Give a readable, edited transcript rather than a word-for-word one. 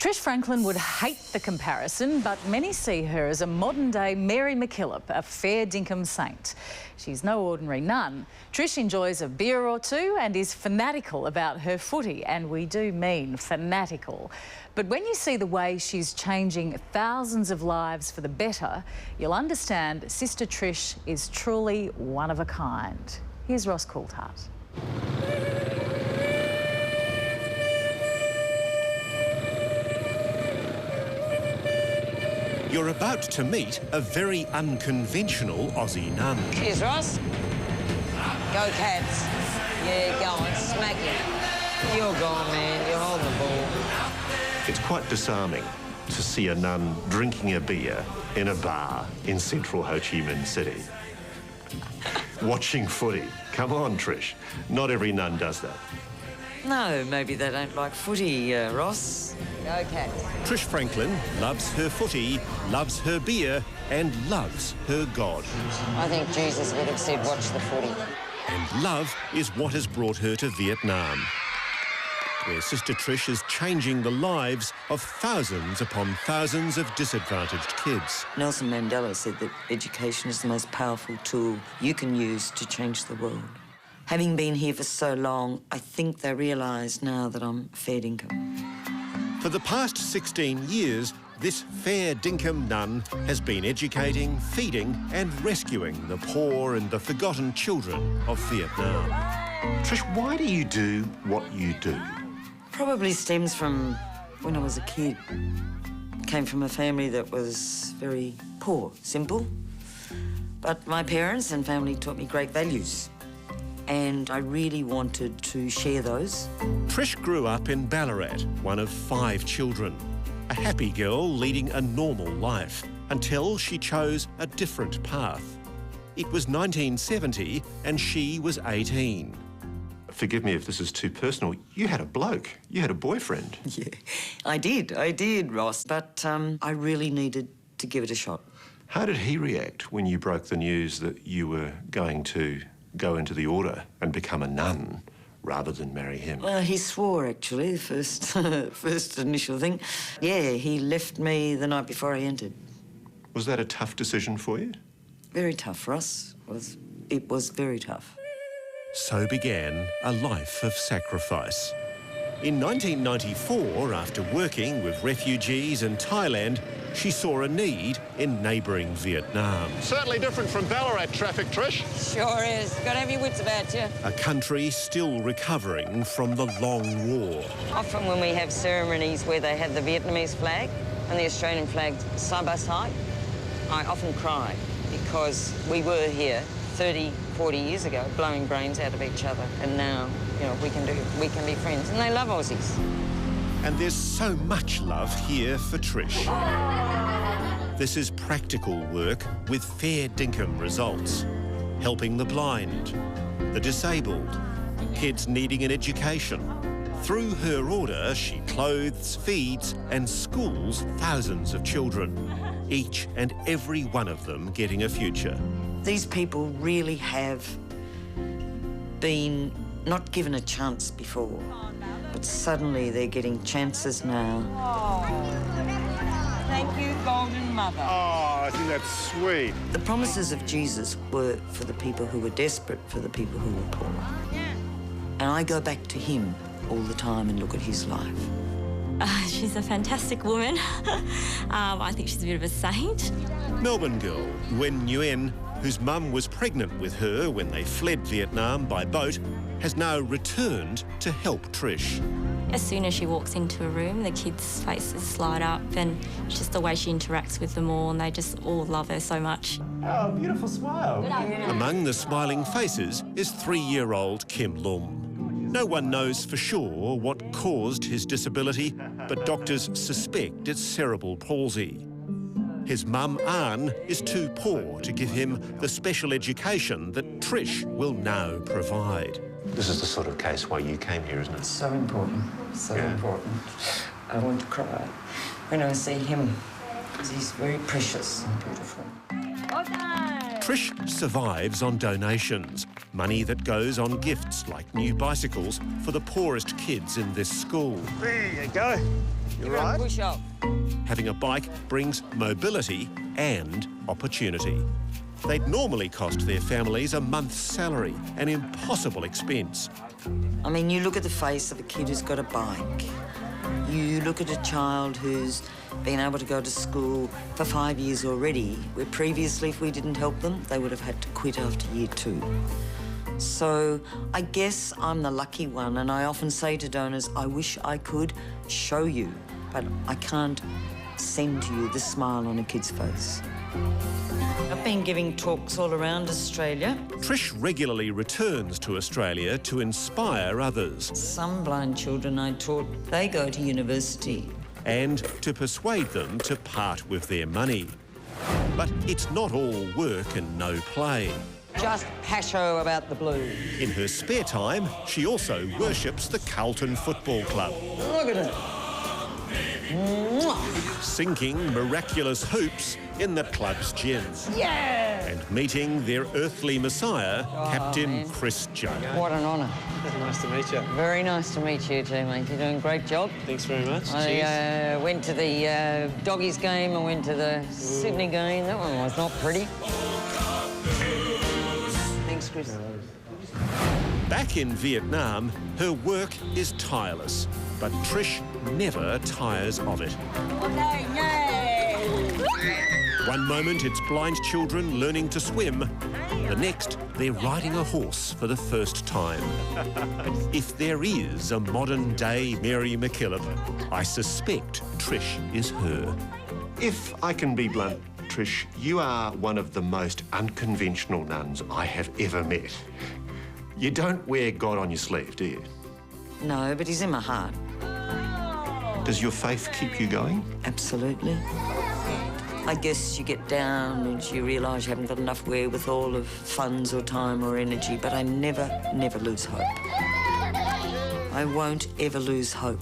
Trish Franklin would hate the comparison, but many see her as a modern-day Mary MacKillop, a fair dinkum saint. She's no ordinary nun. Trish enjoys a beer or two and is fanatical about her footy, and we do mean fanatical. But when you see the way she's changing thousands of lives for the better, you'll understand Sister Trish is truly one of a kind. Here's Ross Coulthart. You're about to meet a very unconventional Aussie nun. Cheers, Ross. Go, Cats. Yeah, go on, smack it. You're gone, man. You're holding the ball. It's quite disarming to see a nun drinking a beer in a bar in central Ho Chi Minh City. Watching footy. Come on, Trish. Not every nun does that. No, maybe they don't like footy, Ross. Go, Cats. Trish Franklin loves her footy, loves her beer and loves her God. I think Jesus would have said, watch the footy. And love is what has brought her to Vietnam, where Sister Trish is changing the lives of thousands upon thousands of disadvantaged kids. Nelson Mandela said that education is the most powerful tool you can use to change the world. Having been here for so long, I think they realise now that I'm fair dinkum. For the past 16 years, this fair dinkum nun has been educating, feeding and rescuing the poor and the forgotten children of Vietnam. Trish, why do you do what you do? Probably stems from when I was a kid. Came from a family that was very poor, simple. But my parents and family taught me great values. And I really wanted to share those. Trish grew up in Ballarat, one of 5 children. A happy girl leading a normal life until she chose a different path. It was 1970 and she was 18. Forgive me if this is too personal. You had a bloke. You had a boyfriend. Yeah, I did, Ross. But I really needed to give it a shot. How did he react when you broke the news that you were going to go into the order and become a nun rather than marry him? Well, he swore, actually, the first initial thing. Yeah, he left me the night before I entered. Was that a tough decision for you? Very tough, Ross. It was very tough. So began a life of sacrifice. In 1994, after working with refugees in Thailand, she saw a need in neighbouring Vietnam. Certainly different from Ballarat traffic, Trish. Sure is. Got to have your wits about you. A country still recovering from the long war. Often when we have ceremonies where they have the Vietnamese flag and the Australian flag side by side, I often cry because we were here 30, 40 years ago blowing brains out of each other, and now, you know, we can be friends, and they love Aussies. And there's so much love here for Trish. This is practical work with fair dinkum results, helping the blind, the disabled, kids needing an education. Through her order, she clothes, feeds and schools thousands of children, each and every one of them getting a future. These people really have been not given a chance before, but suddenly they're getting chances now. Oh, thank you, Golden Mother. Oh, I think that's sweet. The promises of Jesus were for the people who were desperate, for the people who were poor. And I go back to him all the time and look at his life. She's a fantastic woman. I think she's a bit of a saint. Melbourne girl Nguyen Nguyen, whose mum was pregnant with her when they fled Vietnam by boat, has now returned to help Trish. As soon as she walks into a room, the kids' faces light up, and it's just the way she interacts with them all, and they just all love her so much. Oh, beautiful smile. Among the smiling faces is 3-year-old Kim Lum. No one knows for sure what caused his disability, but doctors suspect it's cerebral palsy. His mum, Anne, is too poor to give him the special education that Trish will now provide. This is the sort of case why you came here, isn't it? So important, so important. I want to cry when I see him, because he's very precious and beautiful. Trish survives on donations, money that goes on gifts like new bicycles for the poorest kids in this school. There you go. Give her a push off. Having a bike brings mobility and opportunity. They'd normally cost their families a month's salary, an impossible expense. I mean, you look at the face of a kid who's got a bike. You look at a child who's been able to go to school for 5 years already, where previously, if we didn't help them, they would have had to quit after year 2. So I guess I'm the lucky one, and I often say to donors, I wish I could show you, but I can't send to you the smile on a kid's face. I've been giving talks all around Australia. Trish regularly returns to Australia to inspire others Some blind children I taught, they go to university. and to persuade them to part with their money. But it's not all work and no play. Just hasho about the blues. In her spare time, she also worships the Carlton Football Club, Look at it. sinking miraculous hoops in the club's gym. Yeah! And meeting their earthly messiah, Captain man. Chris Judd. What an honour. Nice to meet you. Very nice to meet you too, mate. You're doing a great job. Thanks very much. I went to the Doggies game, I went to the Sydney game. That one was not pretty. Thanks, Chris. Back in Vietnam, her work is tireless, but Trish never tires of it. One moment it's blind children learning to swim, the next they're riding a horse for the first time. If there is a modern-day Mary MacKillop, I suspect Trish is her. If I can be blunt, Trish, you are one of the most unconventional nuns I have ever met. You don't wear God on your sleeve, do you? No, but he's in my heart. Does your faith keep you going? Absolutely. I guess you get down and you realise you haven't got enough wherewithal of funds or time or energy, but I never lose hope. I won't ever lose hope.